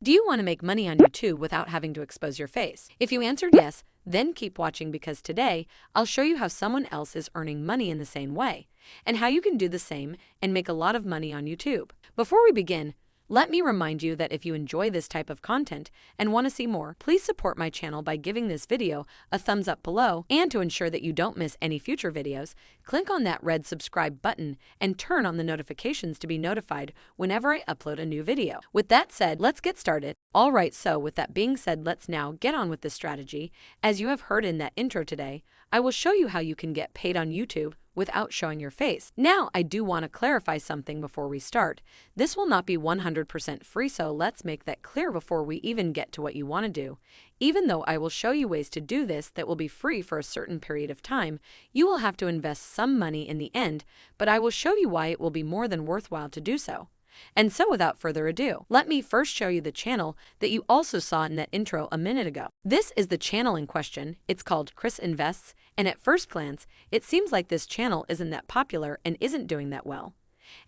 Do you want to make money on YouTube without having to expose your face? If you answered yes, then keep watching because today I'll show you how someone else is earning money in the same way and how you can do the same and make a lot of money on YouTube. Before we begin, let me remind you that if you enjoy this type of content and want to see more, please support my channel by giving this video a thumbs up below, and to ensure that you don't miss any future videos, click on that red subscribe button and turn on the notifications to be notified whenever I upload a new video. With that said, let's get started. Alright, so with that being said, let's now get on with this strategy. As you have heard in that intro today, I will show you how you can get paid on YouTube without showing your face. Now, I do want to clarify something before we start. This will not be 100% free, so let's make that clear before we even get to what you want to do. Even though I will show you ways to do this that will be free for a certain period of time, you will have to invest some money in the end, but I will show you why it will be more than worthwhile to do so. And so without further ado, let me first show you the channel that you also saw in that intro a minute ago. This is the channel in question. It's called Chris Invests, and at first glance, it seems like this channel isn't that popular and isn't doing that well.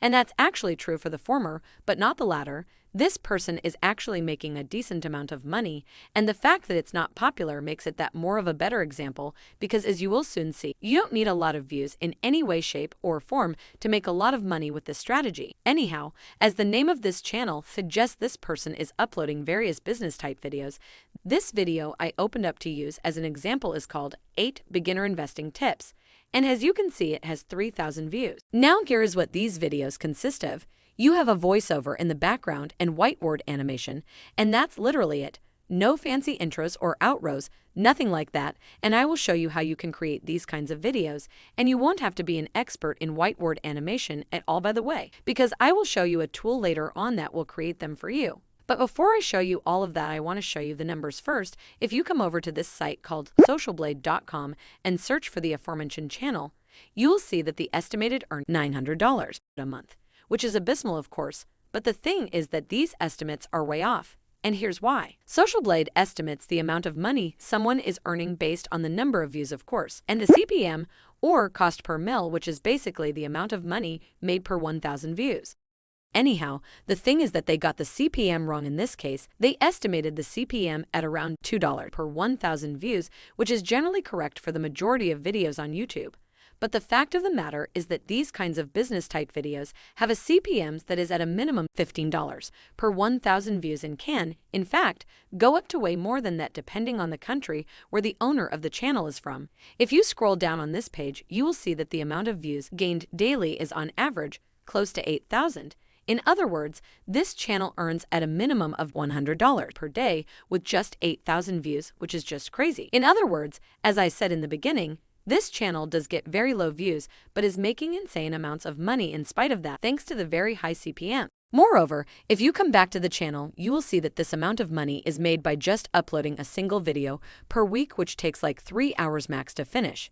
And that's actually true for the former, but not the latter. This person is actually making a decent amount of money, and the fact that it's not popular makes it that more of a better example, because as you will soon see, you don't need a lot of views in any way, shape, or form to make a lot of money with this strategy. Anyhow, as the name of this channel suggests, this person is uploading various business type videos. This video I opened up to use as an example is called 8 Beginner Investing Tips, and as you can see, it has 3,000 views. Now here is what these videos consist of. You have a voiceover in the background and whiteboard animation, and that's literally it. No fancy intros or outros, nothing like that, and I will show you how you can create these kinds of videos, and you won't have to be an expert in whiteboard animation at all, by the way, because I will show you a tool later on that will create them for you. But before I show you all of that, I want to show you the numbers first. If you come over to this site called socialblade.com and search for the aforementioned channel, you will see that the estimated earn $900 a month, which is abysmal, of course, but the thing is that these estimates are way off, and here's why. Social Blade estimates the amount of money someone is earning based on the number of views, of course, and the CPM, or cost per mil, which is basically the amount of money made per 1,000 views. Anyhow, the thing is that they got the CPM wrong in this case. They estimated the CPM at around $2 per 1,000 views, which is generally correct for the majority of videos on YouTube. But the fact of the matter is that these kinds of business-type videos have a CPM that is at a minimum $15 per 1,000 views and can, in fact, go up to way more than that depending on the country where the owner of the channel is from. If you scroll down on this page, you will see that the amount of views gained daily is on average close to 8,000. In other words, this channel earns at a minimum of $100 per day with just 8,000 views, which is just crazy. In other words, as I said in the beginning, this channel does get very low views, but is making insane amounts of money in spite of that, thanks to the very high CPM. Moreover, if you come back to the channel, you will see that this amount of money is made by just uploading a single video per week, which takes like 3 hours max to finish.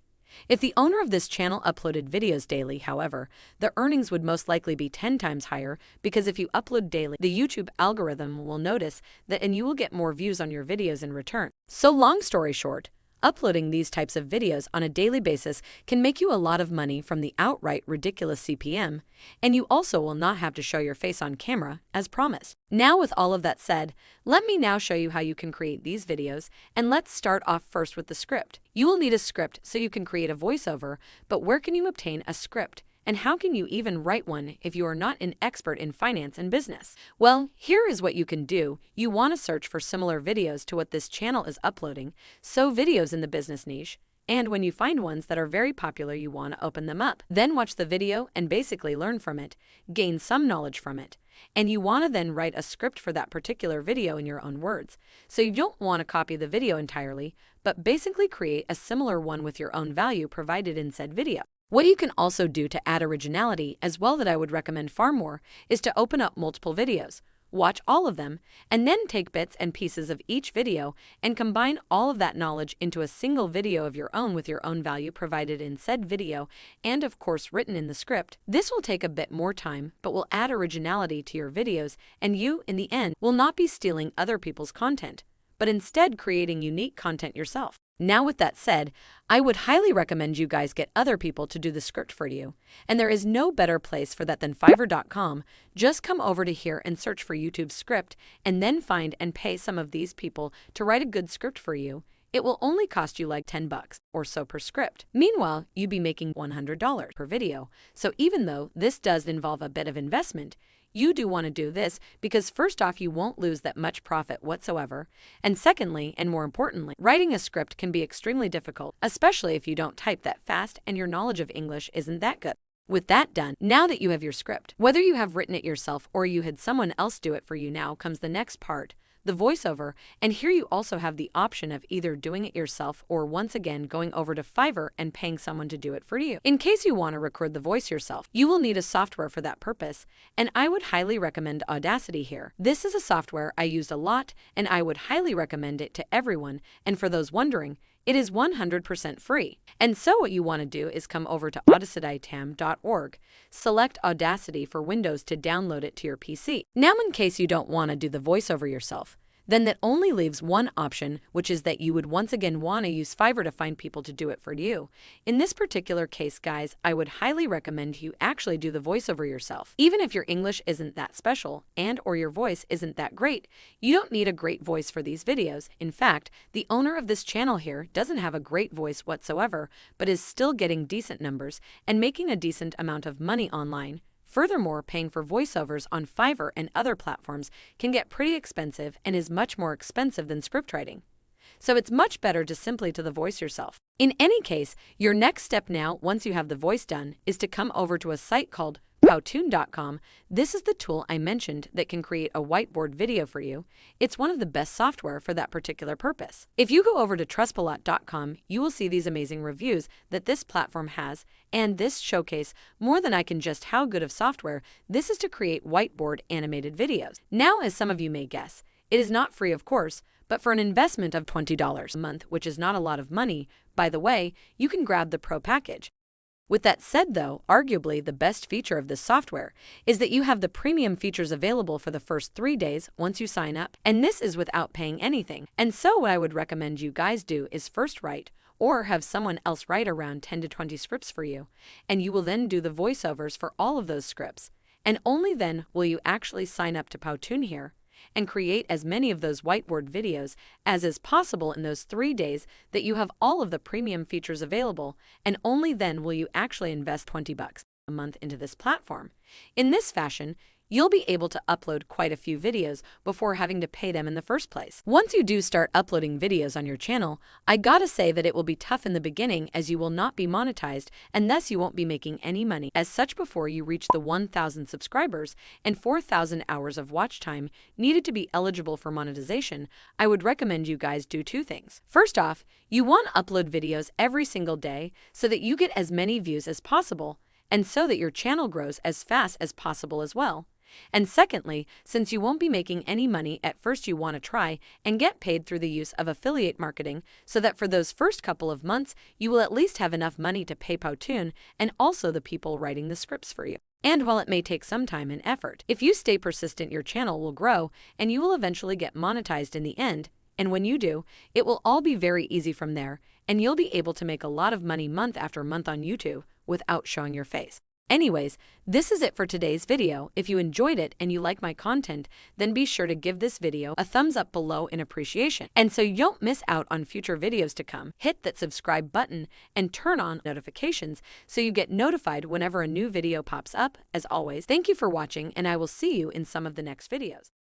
If the owner of this channel uploaded videos daily, however, the earnings would most likely be 10 times higher, because if you upload daily, the YouTube algorithm will notice that and you will get more views on your videos in return. So long story short, uploading these types of videos on a daily basis can make you a lot of money from the outright ridiculous CPM, and you also will not have to show your face on camera, as promised. Now, with all of that said, let me now show you how you can create these videos, and let's start off first with the script. You will need a script so you can create a voiceover, but where can you obtain a script? And how can you even write one if you are not an expert in finance and business? Well, here is what you can do. You want to search for similar videos to what this channel is uploading, so videos in the business niche, and when you find ones that are very popular, you want to open them up. Then watch the video and basically learn from it, gain some knowledge from it. And you want to then write a script for that particular video in your own words. So you don't want to copy the video entirely, but basically create a similar one with your own value provided in said video. What you can also do to add originality as well, that I would recommend far more, is to open up multiple videos, watch all of them, and then take bits and pieces of each video and combine all of that knowledge into a single video of your own with your own value provided in said video and, of course, written in the script. This will take a bit more time, but will add originality to your videos, and you, in the end, will not be stealing other people's content, but instead creating unique content yourself. Now, with that said, I would highly recommend you guys get other people to do the script for you. And there is no better place for that than Fiverr.com. Just come over to here and search for YouTube script, and then find and pay some of these people to write a good script for you. It will only cost you like $10 or so per script. Meanwhile, you'd be making $100 per video. So even though this does involve a bit of investment, you do want to do this because first off, you won't lose that much profit whatsoever. And secondly, and more importantly, writing a script can be extremely difficult, especially if you don't type that fast and your knowledge of English isn't that good. With that done, now that you have your script, whether you have written it yourself or you had someone else do it for you, now comes the next part, the voiceover, and here you also have the option of either doing it yourself or once again going over to Fiverr and paying someone to do it for you. In case you want to record the voice yourself, you will need a software for that purpose, and I would highly recommend Audacity here. This is a software I used a lot, and I would highly recommend it to everyone, and for those wondering, it is 100% free. And so what you want to do is come over to audacitytam.org, select Audacity for Windows to download it to your PC. Now, in case you don't want to do the voiceover yourself, then that only leaves one option, which is that you would once again want to use Fiverr to find people to do it for you. In this particular case, guys, I would highly recommend you actually do the voiceover yourself. Even if your English isn't that special and or your voice isn't that great, you don't need a great voice for these videos. In fact, the owner of this channel here doesn't have a great voice whatsoever, but is still getting decent numbers and making a decent amount of money online. Furthermore, paying for voiceovers on Fiverr and other platforms can get pretty expensive and is much more expensive than script writing. So it's much better to simply do the voice yourself. In any case, your next step now, once you have the voice done, is to come over to a site called Powtoon.com. This is the tool I mentioned that can create a whiteboard video for you. It's one of the best software for that particular purpose. If you go over to Trustpilot.com, you will see these amazing reviews that this platform has, and this showcase more than I can just how good of software this is to create whiteboard animated videos. Now, as some of you may guess, it is not free, of course, but for an investment of $20 a month, which is not a lot of money, by the way, you can grab the Pro package. With that said, though, arguably the best feature of this software is that you have the premium features available for the first 3 days once you sign up, and this is without paying anything. And so what I would recommend you guys do is first write or have someone else write around 10 to 20 scripts for you, and you will then do the voiceovers for all of those scripts. And only then will you actually sign up to Powtoon here and create as many of those whiteboard videos as is possible in those 3 days that you have all of the premium features available, and only then will you actually invest $20 a month into this platform. In this fashion, you'll be able to upload quite a few videos before having to pay them in the first place. Once you do start uploading videos on your channel, I gotta say that it will be tough in the beginning as you will not be monetized and thus you won't be making any money as such before you reach the 1,000 subscribers and 4,000 hours of watch time needed to be eligible for monetization. I would recommend you guys do two things. First off, you want to upload videos every single day so that you get as many views as possible and so that your channel grows as fast as possible as well. And secondly, since you won't be making any money at first, you want to try and get paid through the use of affiliate marketing so that for those first couple of months, you will at least have enough money to pay Powtoon and also the people writing the scripts for you. And while it may take some time and effort, if you stay persistent, your channel will grow and you will eventually get monetized in the end. And when you do, it will all be very easy from there, and you'll be able to make a lot of money month after month on YouTube without showing your face. Anyways, this is it for today's video. If you enjoyed it and you like my content, then be sure to give this video a thumbs up below in appreciation. And so you don't miss out on future videos to come, hit that subscribe button and turn on notifications so you get notified whenever a new video pops up. As always, thank you for watching, and I will see you in some of the next videos.